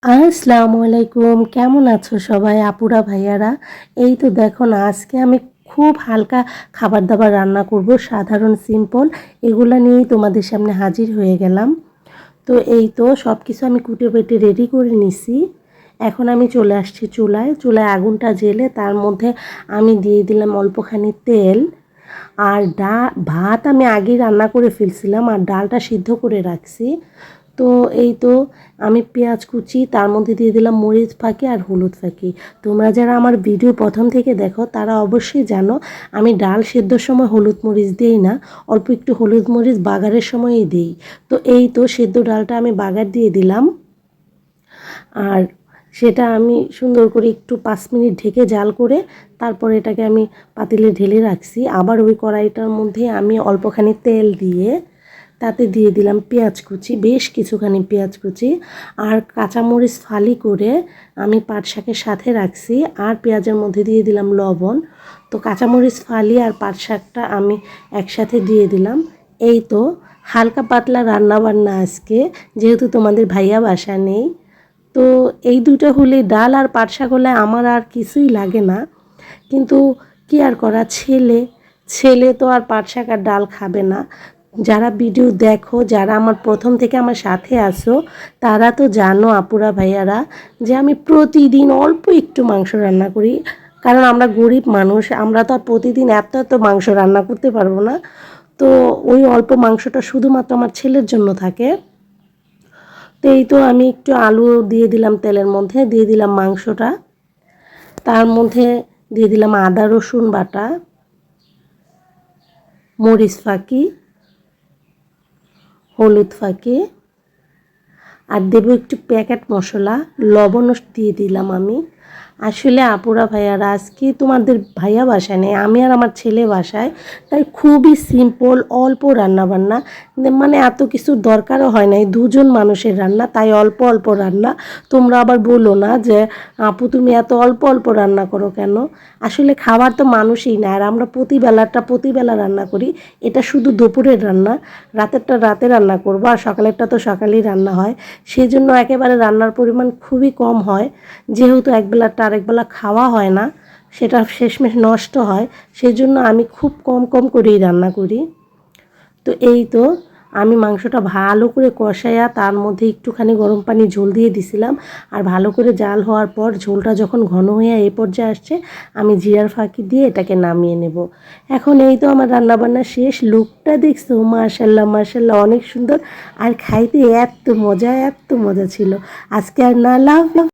আসসালামু আলাইকুম, কেমন আছো সবাই আপুরা ভাইয়ারা? এই তো দেখো না, আজকে আমি খুব হালকা খাবার দাবার রান্না করব, সাধারণ সিম্পল। এগুলা নিয়েই তোমাদের সামনে হাজির হয়ে গেলাম। তো এই তো সব কিছু আমি কুটে বেটে রেডি করে নিছি। এখন আমি চলে আসছি চুলায়। চুলায় আগুনটা জ্বেলে তার মধ্যে আমি দিয়ে দিলাম অল্পখানি তেল। আর ভাত আমি আগেই রান্না করে ফেলছিলাম আর ডালটা সিদ্ধ করে রাখছি। তো এই তো আমি পেঁয়াজ কুচি, তার মধ্যে দিয়ে দিলাম মরিচ ফাঁকি আর হলুদ ফাঁকি। তোমরা যারা আমার ভিডিও প্রথম থেকে দেখো তারা অবশ্যই জানো আমি ডাল সেদ্ধর সময় হলুদ মরিচ দিই না, অল্প একটু হলুদ মরিচ বাগারের সময়ই দিই। তো এই তো সেদ্ধ ডালটা আমি বাগার দিয়ে দিলাম। আর সেটা আমি সুন্দর করে একটু 5 মিনিট ঢেকে জাল করে তারপর এটাকে আমি পাতিলে ঢেলে রাখছি। আবার ওই কড়াইটার মধ্যে আমি অল্পখানি তেল দিয়ে তাতে দিয়ে দিলাম পেঁয়াজ কুচি, বেশ কিছুখানি পেঁয়াজ কুচি আর কাঁচামরিচ ফালি করে আমি পাট শাকের সাথে রাখছি। আর পেঁয়াজের মধ্যে দিয়ে দিলাম লবণ। তো কাঁচামরিচ ফালি আর পাট শাকটা আমি একসাথে দিয়ে দিলাম। এই তো হালকা পাতলা রান্না বান্না আজকে, যেহেতু তোমাদের ভাইয়া বাসা নেই। তো এই দুটো হলে, ডাল আর পাট শাক হলে আমার আর কিছুই লাগে না। কিন্তু কি আর করা, ছেলে ছেলে তো আর পাট শাক আর ডাল খাবে না। যারা ভিডিও দেখো, যারা আমার প্রথম থেকে আমার সাথে আসো, তারা তো জানো আপুরা ভাইয়ারা যে আমি প্রতিদিন অল্প একটু মাংস রান্না করি। কারণ আমরা গরিব মানুষ, আমরা তো আর প্রতিদিন এত এত মাংস রান্না করতে পারবো না। তো ওই অল্প মাংসটা শুধুমাত্র আমার ছেলের জন্য থাকে। তো এই তো আমি একটু আলু দিয়ে দিলাম, তেলের মধ্যে দিয়ে দিলাম মাংসটা, তার মধ্যে দিয়ে দিলাম আদা রসুন বাটা, মরিচ ফাঁকি, হলুদ ফাঁকি, আর দেবো একটু প্যাকেট মশলা, লবণও দিয়ে দিলাম আমি। আসলে আপুরা ভাইয়ারা আজকে তোমাদের ভাইয়া বাসায় নেই, আমি আর আমার ছেলে বাসায়, তাই খুবই সিম্পল অল্প রান্না বান্না। মানে এত কিছুর দরকারও হয় না, এই দুজন মানুষের রান্না, তাই অল্প অল্প রান্না। তোমরা আবার বলো না যে আপু তুমি এত অল্প অল্প রান্না করো কেন। আসলে খাবার তো মানুষই না, আর আমরা প্রতিবেলা রান্না করি। এটা শুধু দুপুরের রান্না, রাতেরটা রাতে রান্না করবো আর সকালেরটা তো সকালেই রান্না হয়। সেই জন্য একেবারে রান্নার পরিমাণ খুবই কম হয়। যেহেতু একবেলাটা আরেকবেলা খাওয়া হয় না, সেটা শেষমেশ নষ্ট হয়। সেই জন্য আমি খুব কম কম করেই রান্না করি। তো এই তো আমি মাংসটা ভালো করে কষাইয়া তার মধ্যে একটুখানি গরম পানি ঝোল দিয়ে দিছিলাম। আর ভালো করে জাল হওয়ার পর ঝোলটা যখন ঘন হয়ে এই পর্যায়ে আসছে, আমি জিরার ফাঁকি দিয়ে এটাকে নামিয়ে নেব। এখন এই তো আমার রান্নাবান্না শেষ। লুকটা দেখছো, মাশাল্লাহ মাশাল্লাহ, অনেক সুন্দর। আর খাইতে এত মজা ছিল। আজকে আর না লাভ